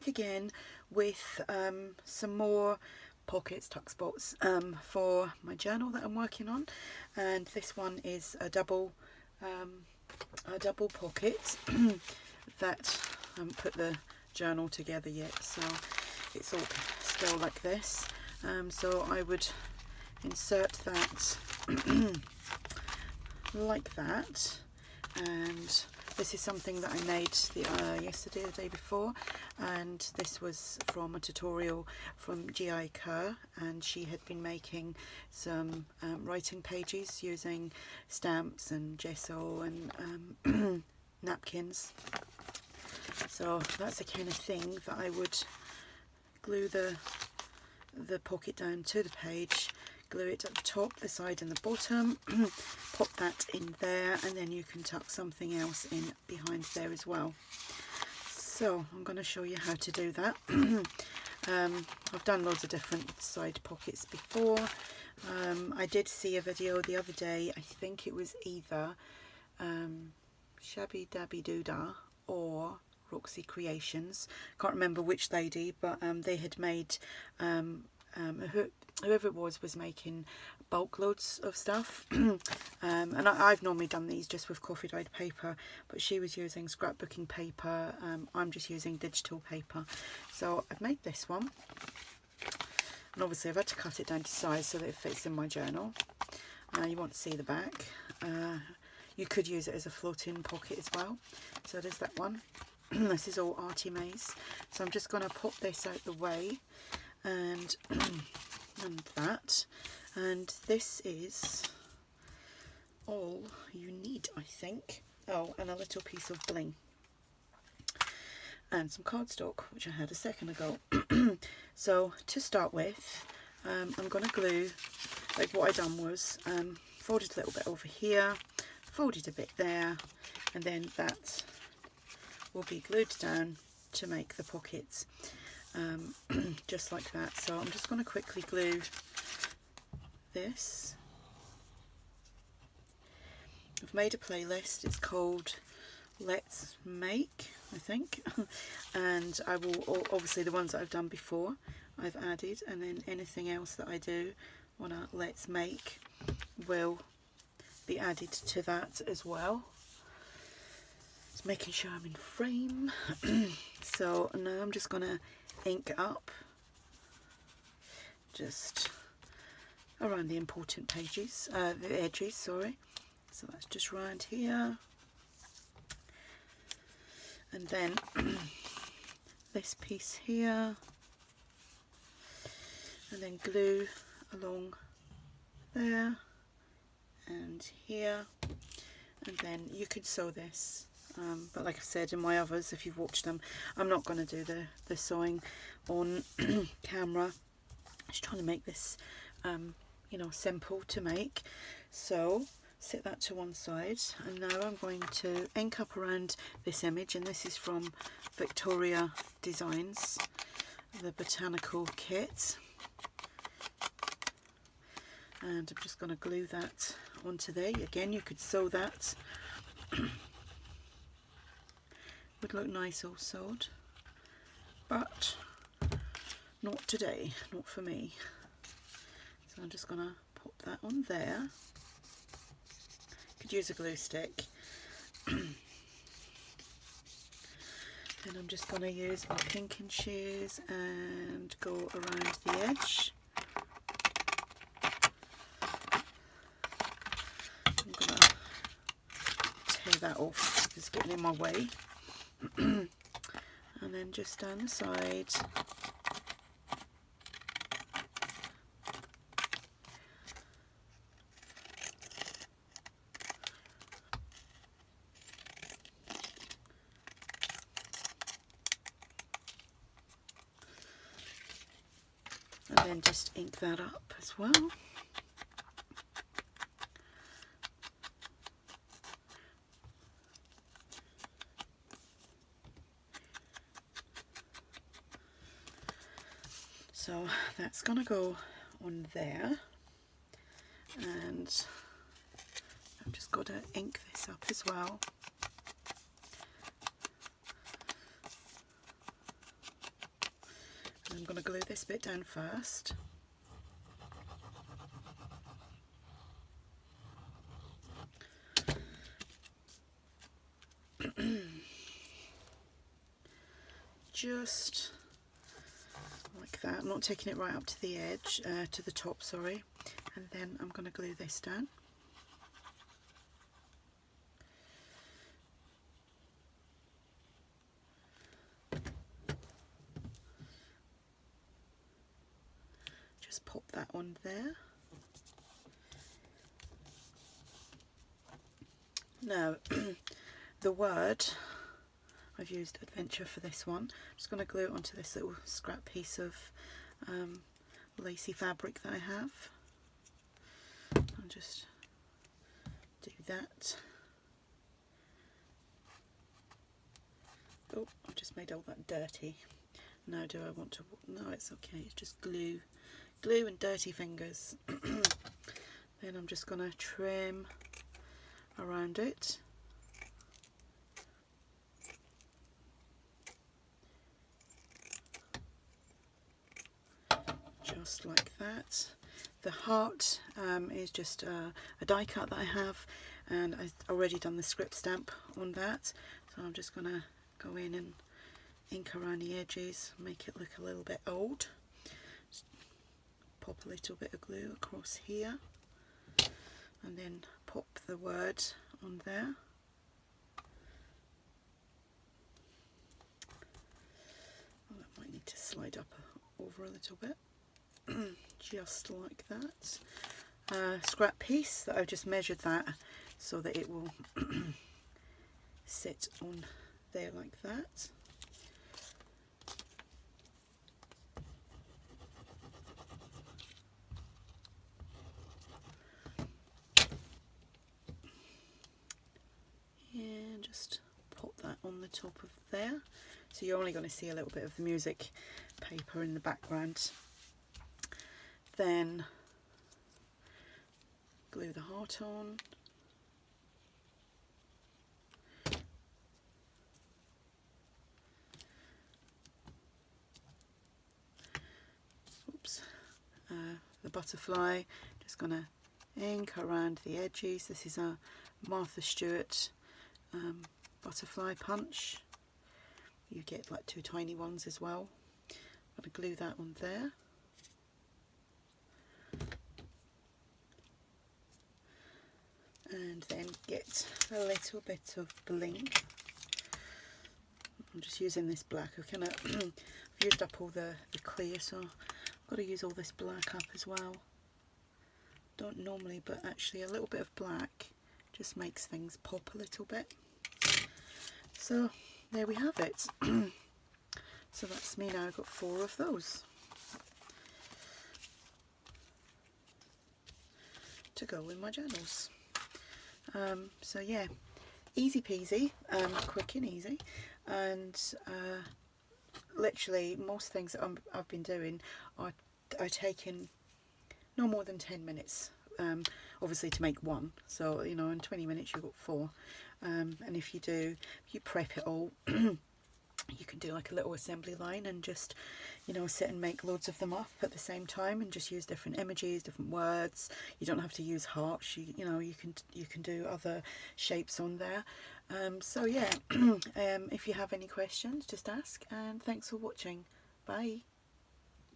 Again with some more pockets, tuck spots for my journal that I'm working on, and this one is a double pocket that I haven't put the journal together yet, so it's all still like this. So I would insert that like that, and this is something that I made yesterday, the day before, and this was from a tutorial from G.I. Kerr, and she had been making some writing pages using stamps and gesso and napkins. So that's the kind of thing that I would glue the pocket down to the page, glue it at the top, the side and the bottom, pop that in there, and then you can tuck something else in behind there as well. So I'm going to show you how to do that. I've done loads of different side pockets before. I did see a video the other day, I think it was either Shabby Dabby Doodah or Roxy Creations, can't remember which lady, but they had made whoever it was making bulk loads of stuff. And I've normally done these just with coffee dyed paper, but she was using scrapbooking paper. I'm just using digital paper. So I've made this one, and obviously I've had to cut it down to size so that it fits in my journal. You want to see the back. You could use it as a floating pocket as well. So there's that one. This is all Arty Maze. So I'm just going to pop this out the way, and that, and this is all you need, I think. Oh, and a little piece of bling and some cardstock, which I had a second ago. So to start with, I'm going to glue, like what I done was folded a little bit over here, folded a bit there, and then that will be glued down to make the pockets, just like that. So I'm just going to quickly glue this. I've made a playlist, it's called Let's Make, I think, and I will, obviously the ones that I've done before I've added, and then anything else that I do on a Let's Make will be added to that as well. Just making sure I'm in frame. So now I'm just going to ink up just around the important pages, the edges, sorry. So that's just around here, and then this piece here, and then glue along there and here, and then you could sew this, but like I've said in my others, if you've watched them, I'm not going to do the sewing on camera. Just trying to make this you know, simple to make. So set that to one side, and now I'm going to ink up around this image, and this is from Victoria Designs, the botanical kit, and I'm just going to glue that onto there. Again, you could sew that. Would look nice all sewed, but not today, not for me. So I'm just going to pop that on there. Could use a glue stick. Then I'm just going to use my pinking shears and go around the edge. I'm going to tear that off, it's getting in my way. And then just down the side. And then just ink that up as well. So that's going to go on there, and I've just got to ink this up as well. going to glue this bit down first. Just like that. I'm not taking it right up to the edge, to the top, sorry. And then I'm going to glue this down. Just pop that on there. Now, the word, I've used adventure for this one. I'm just going to glue it onto this little scrap piece of lacy fabric that I have. I'll just do that. Oh, I've just made all that dirty. Now do I want to, no, it's okay, it's just glue and dirty fingers. Then I'm just going to trim around it. Just like that. The heart is just a die cut that I have, and I've already done the script stamp on that, so I'm just going to go in and ink around the edges, make it look a little bit old. Just pop a little bit of glue across here and then pop the word on there. Oh, that might need to slide up over a little bit. Just like that. Scrap piece that I've just measured that so that it will sit on there like that. And just pop that on the top of there. So you're only going to see a little bit of the music paper in the background. Then glue the heart on. Oops. The butterfly, just going to ink around the edges. This is a Martha Stewart butterfly punch. You get like 2 tiny ones as well. I'm going to glue that on there. And then get a little bit of bling. I'm just using this black. I've used up all the clear, so I've got to use all this black up as well. Don't normally, but actually a little bit of black just makes things pop a little bit. So there we have it. So that's me now. I've got 4 of those to go in my journals. So yeah, easy peasy, quick and easy, and literally most things that I've been doing are taking no more than 10 minutes, obviously to make one, so you know in 20 minutes you've got 4, and if you prep it all, you can do like a little assembly line and just, you know, sit and make loads of them up at the same time and just use different images, different words. You don't have to use hearts. You know, you can do other shapes on there. So yeah, if you have any questions, just ask, and thanks for watching. Bye.